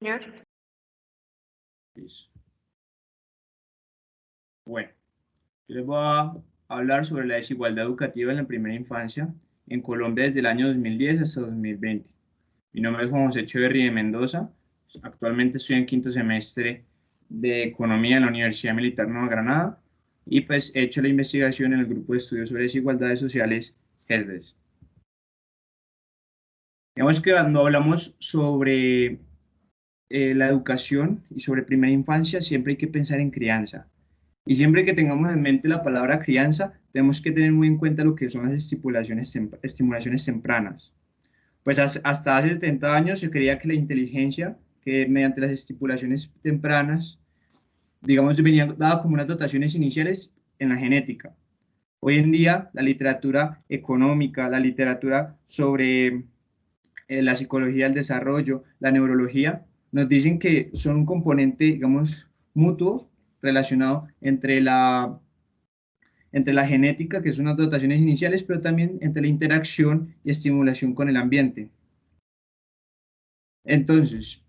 Señor. Listo. Bueno, yo les voy a hablar sobre la desigualdad educativa en la primera infancia en Colombia desde el año 2010 hasta 2020. Mi nombre es Juan José Echeverri de Mendoza. Actualmente estoy en quinto semestre de Economía en la Universidad Militar Nueva Granada y pues he hecho la investigación en el Grupo de Estudios sobre Desigualdades Sociales, GESDES. Digamos que cuando hablamos sobre la educación y sobre primera infancia, siempre hay que pensar en crianza. Y siempre que tengamos en mente la palabra crianza, tenemos que tener muy en cuenta lo que son las estimulaciones tempranas. Pues hasta hace 70 años se creía que la inteligencia, que mediante las estipulaciones tempranas, digamos, venía dada como unas dotaciones iniciales en la genética. Hoy en día, la literatura económica, la literatura sobre la psicología del desarrollo, la neurología, nos dicen que son un componente, digamos, mutuo relacionado entre la genética, que son unas dotaciones iniciales, pero también entre la interacción y estimulación con el ambiente. Entonces,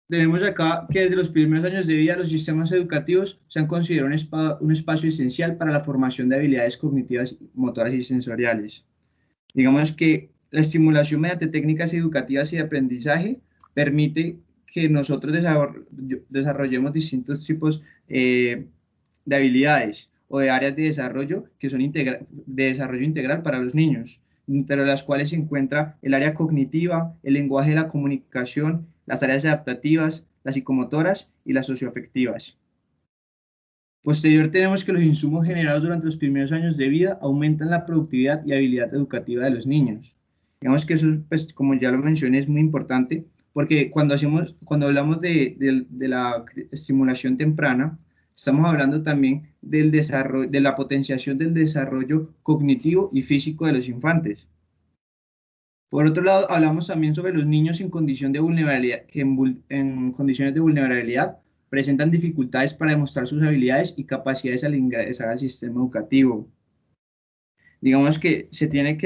tenemos acá que desde los primeros años de vida los sistemas educativos se han considerado un espacio esencial para la formación de habilidades cognitivas, motoras y sensoriales. Digamos que la estimulación mediante técnicas educativas y de aprendizaje permite que nosotros desarrollemos distintos tipos de habilidades o de áreas de desarrollo que son de desarrollo integral para los niños, entre las cuales se encuentra el área cognitiva, el lenguaje de la comunicación, las áreas adaptativas, las psicomotoras y las socioafectivas. Posterior tenemos que los insumos generados durante los primeros años de vida aumentan la productividad y habilidad educativa de los niños. Digamos que eso, pues, como ya lo mencioné, es muy importante porque cuando hablamos de la estimulación temprana, estamos hablando también del desarrollo, de la potenciación del desarrollo cognitivo y físico de los infantes. Por otro lado, hablamos también sobre los niños en condición de vulnerabilidad, que en condiciones de vulnerabilidad presentan dificultades para demostrar sus habilidades y capacidades al ingresar al sistema educativo. Digamos que se tiene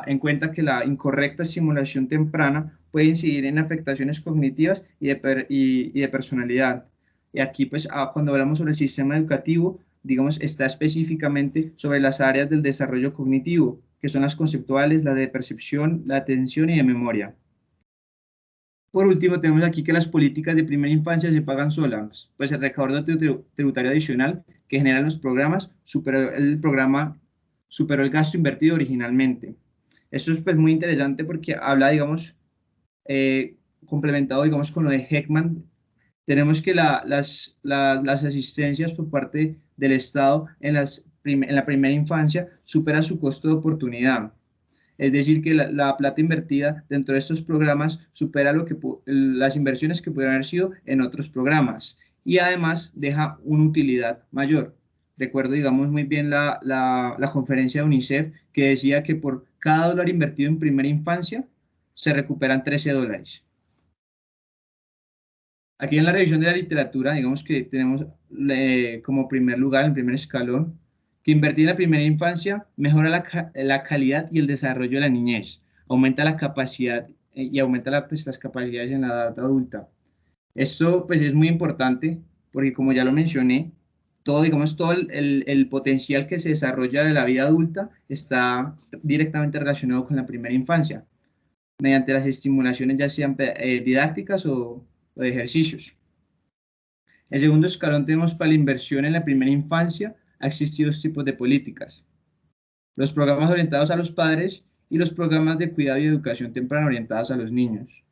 en cuenta que la incorrecta estimulación temprana puede incidir en afectaciones cognitivas y de personalidad. Y aquí, pues, cuando hablamos sobre el sistema educativo, digamos, está específicamente sobre las áreas del desarrollo cognitivo, que son las conceptuales, la de percepción, la de atención y de memoria. Por último, tenemos aquí que las políticas de primera infancia se pagan solas, pues el recaudado tributario adicional que generan los programas superó el gasto invertido originalmente. Esto es, pues, muy interesante porque habla, digamos, complementado, digamos, con lo de Heckman. Tenemos que las asistencias por parte del Estado en la primera infancia supera su costo de oportunidad. Es decir, que la plata invertida dentro de estos programas supera las inversiones que pudieran haber sido en otros programas y además deja una utilidad mayor. Recuerdo, digamos, muy bien la conferencia de UNICEF que decía que por cada dólar invertido en primera infancia se recuperan $13. Aquí en la revisión de la literatura, digamos que tenemos como primer lugar, en primer escalón, que invertir en la primera infancia mejora la calidad y el desarrollo de la niñez, aumenta la capacidad y aumenta pues, las capacidades en la edad adulta. Esto, pues, es muy importante porque, como ya lo mencioné, digamos, todo el potencial que se desarrolla de la vida adulta está directamente relacionado con la primera infancia, mediante las estimulaciones ya sean didácticas o de ejercicios. En segundo escalón tenemos para la inversión en la primera infancia, ha existido dos tipos de políticas. Los programas orientados a los padres y los programas de cuidado y educación temprana orientados a los niños.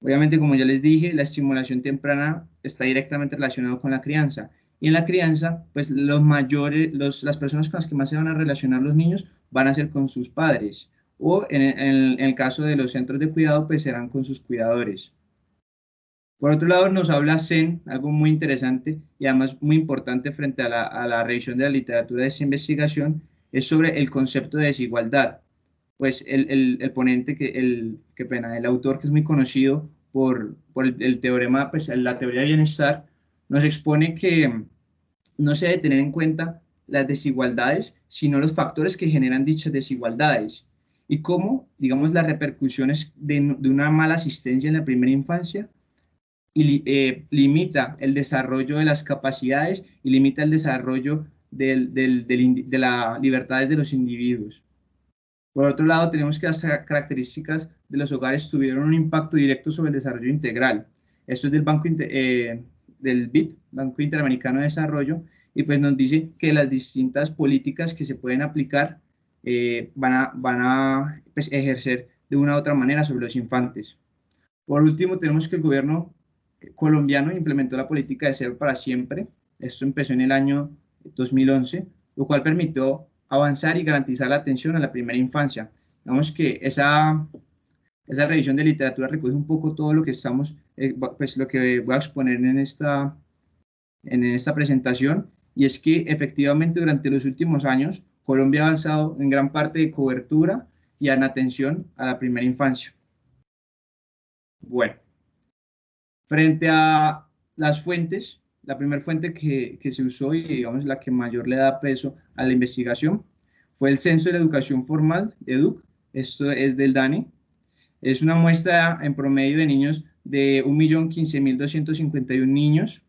Obviamente, como ya les dije, la estimulación temprana está directamente relacionada con la crianza. Y en la crianza, pues las personas con las que más se van a relacionar los niños van a ser con sus padres. O en el caso de los centros de cuidado, pues serán con sus cuidadores. Por otro lado, nos habla Sen, algo muy interesante y además muy importante frente a la revisión de la literatura de esa investigación, es sobre el concepto de desigualdad. Pues el ponente, el autor que es muy conocido por el teorema, pues la teoría de bienestar, nos expone que no se debe tener en cuenta las desigualdades, sino los factores que generan dichas desigualdades. y cómo, digamos, las repercusiones de una mala asistencia en la primera infancia limita el desarrollo de las capacidades y limita el desarrollo de las libertades de los individuos. Por otro lado, tenemos que las características de los hogares tuvieron un impacto directo sobre el desarrollo integral. Esto es del BID, Banco Interamericano de Desarrollo, y pues nos dice que las distintas políticas que se pueden aplicar van a pues, ejercer de una u otra manera sobre los infantes. Por último, tenemos que el gobierno colombiano implementó la política de Cero para Siempre. Esto empezó en el año 2011, lo cual permitió avanzar y garantizar la atención a la primera infancia. Digamos que esa revisión de literatura recoge un poco todo lo que pues lo que voy a exponer en esta presentación, y es que efectivamente durante los últimos años Colombia ha avanzado en gran parte de cobertura y en atención a la primera infancia. Bueno, frente a las fuentes, la primera fuente que se usó y digamos la que mayor le da peso a la investigación fue el Censo de la Educación Formal, EDUC, esto es del DANE. Es una muestra en promedio de niños de 1.015.251 niños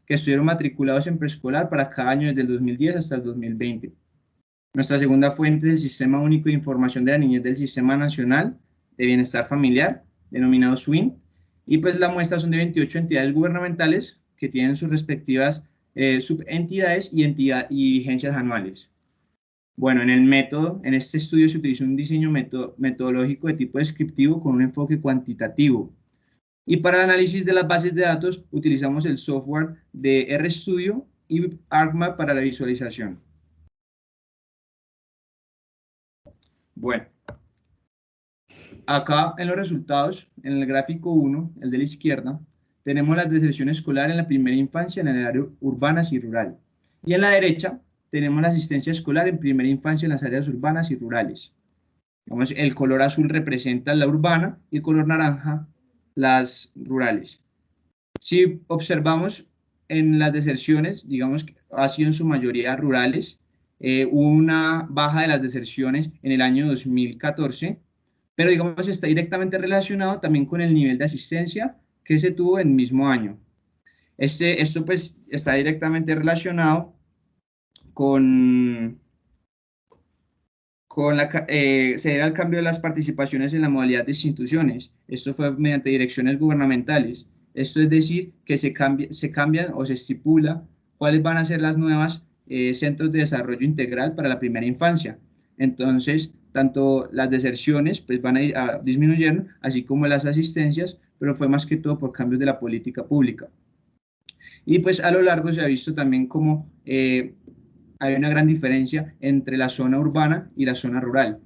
que estuvieron matriculados en preescolar para cada año desde el 2010 hasta el 2020. Nuestra segunda fuente es el Sistema Único de Información de la Niñez del Sistema Nacional de Bienestar Familiar, denominado SWIN, y pues la muestra son de 28 entidades gubernamentales que tienen sus respectivas subentidades y vigencias anuales. Bueno, en este estudio se utilizó un diseño metodológico de tipo descriptivo con un enfoque cuantitativo. Y para el análisis de las bases de datos utilizamos el software de RStudio y ArcMap para la visualización. Bueno, acá en los resultados, en el gráfico 1, el de la izquierda, tenemos la deserción escolar en la primera infancia en el área urbanas y rural. Y en la derecha tenemos la asistencia escolar en primera infancia en las áreas urbanas y rurales. Digamos, el color azul representa la urbana y el color naranja las rurales. Si observamos en las deserciones, digamos que ha sido en su mayoría rurales, hubo una baja de las deserciones en el año 2014, pero digamos está directamente relacionado también con el nivel de asistencia que se tuvo en el mismo año. Esto pues está directamente relacionado con se debe al cambio de las participaciones en la modalidad de instituciones. Esto fue mediante direcciones gubernamentales. Esto es decir, que se cambian o se estipula cuáles van a ser las nuevas centros de desarrollo integral para la primera infancia. Entonces, tanto las deserciones pues, van a ir disminuyendo, así como las asistencias, pero fue más que todo por cambios de la política pública. Y pues a lo largo se ha visto también como hay una gran diferencia entre la zona urbana y la zona rural.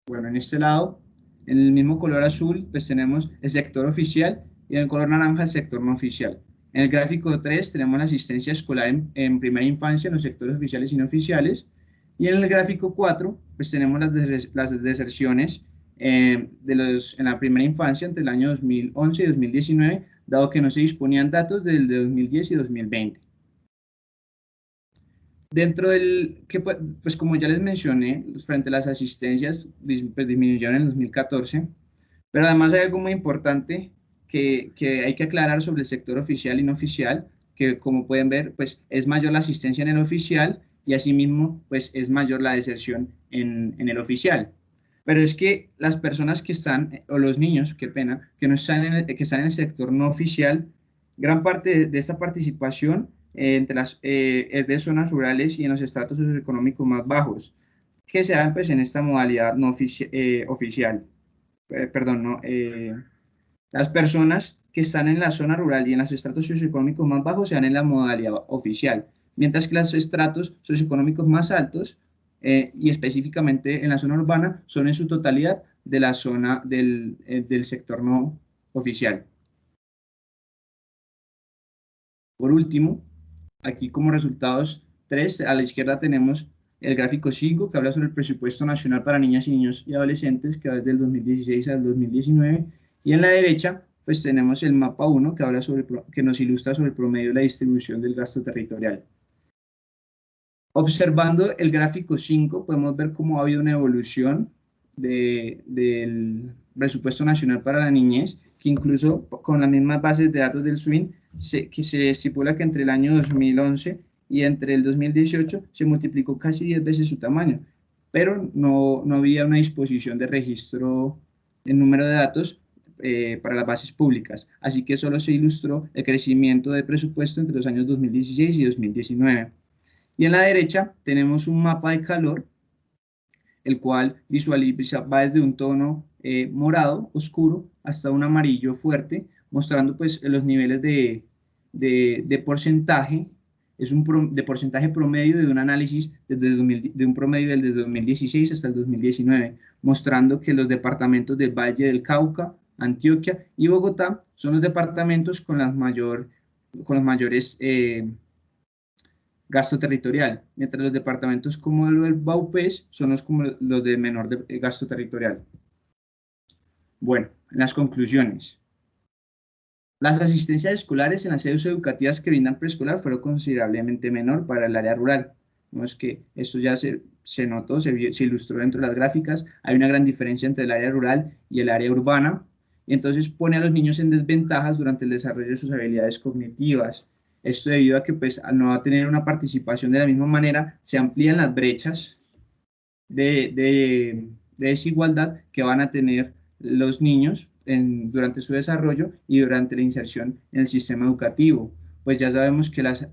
Bueno, en este lado, en el mismo color azul, pues tenemos el sector oficial y en el color naranja el sector no oficial. En el gráfico 3 tenemos la asistencia escolar en primera infancia en los sectores oficiales y no oficiales. Y en el gráfico 4, pues tenemos las deserciones en la primera infancia entre el año 2011 y 2019, dado que no se disponían datos del de 2010 y 2020. Dentro pues como ya les mencioné, frente a las asistencias pues disminuyeron en el 2014, pero además hay algo muy importante que hay que aclarar sobre el sector oficial y no oficial, que como pueden ver, pues es mayor la asistencia en el oficial y asimismo, pues es mayor la deserción en el oficial. Pero es que las personas que están, o los niños, qué pena, que que están en el sector no oficial, gran parte de esta participación es de zonas rurales y en los estratos socioeconómicos más bajos, que se dan pues, en esta modalidad no oficial. Perdón, no, las personas que están en la zona rural y en los estratos socioeconómicos más bajos se dan en la modalidad oficial, mientras que los estratos socioeconómicos más altos y específicamente en la zona urbana son en su totalidad de la zona del sector no oficial. Por último, aquí como resultados 3, a la izquierda tenemos el gráfico 5 que habla sobre el presupuesto nacional para niñas y niños y adolescentes que va desde el 2016 al 2019 y en la derecha pues tenemos el mapa 1 que, que nos ilustra sobre el promedio de la distribución del gasto territorial. Observando el gráfico 5, podemos ver cómo ha habido una evolución del presupuesto nacional para la niñez, que incluso con las mismas bases de datos del SWIN, que se estipula que entre el año 2011 y entre el 2018 se multiplicó casi 10 veces su tamaño, pero no había una disposición de registro en número de datos para las bases públicas, así que solo se ilustró el crecimiento de presupuesto entre los años 2016 y 2019. Y en la derecha tenemos un mapa de calor, el cual visualiza, va desde un tono morado oscuro hasta un amarillo fuerte, mostrando pues los niveles de porcentaje, es de porcentaje promedio de un análisis de un promedio desde 2016 hasta el 2019, mostrando que los departamentos del Valle del Cauca, Antioquia y Bogotá son los departamentos con con los mayores gasto territorial, mientras los departamentos como el Baupés son como los de menor gasto territorial. Bueno, en las conclusiones. Las asistencias escolares en las sedes educativas que brindan preescolar fueron considerablemente menor para el área rural. Vemos que esto ya se notó, se ilustró dentro de las gráficas. Hay una gran diferencia entre el área rural y el área urbana. Y entonces pone a los niños en desventajas durante el desarrollo de sus habilidades cognitivas. Esto debido a que pues, al no tener una participación de la misma manera, se amplían las brechas de desigualdad que van a tener los niños durante su desarrollo y durante la inserción en el sistema educativo. Pues ya sabemos que las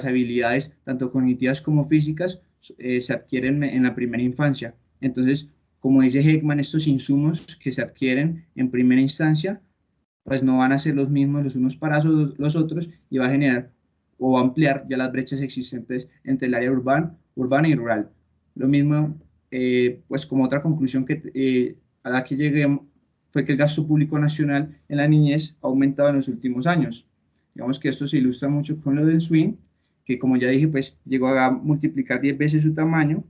habilidades, tanto cognitivas como físicas, se adquieren en la primera infancia. Entonces, como dice Heckman, estos insumos que se adquieren en primera instancia, pues no van a ser los mismos los unos para los otros y va a generar o ampliar ya las brechas existentes entre el área urbana y rural. Lo mismo, pues como otra conclusión a la que llegué fue que el gasto público nacional en la niñez ha aumentado en los últimos años. Digamos que esto se ilustra mucho con lo del SWIN, que como ya dije, pues llegó a multiplicar 10 veces su tamaño,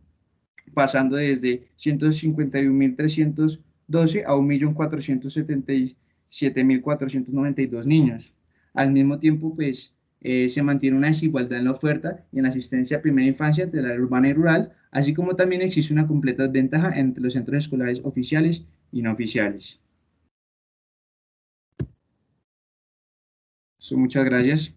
pasando desde 151.312 a 1.477.492 niños. Al mismo tiempo, pues se mantiene una desigualdad en la oferta y en la asistencia a primera infancia entre la área urbana y rural, así como también existe una completa desventaja entre los centros escolares oficiales y no oficiales. Muchas gracias.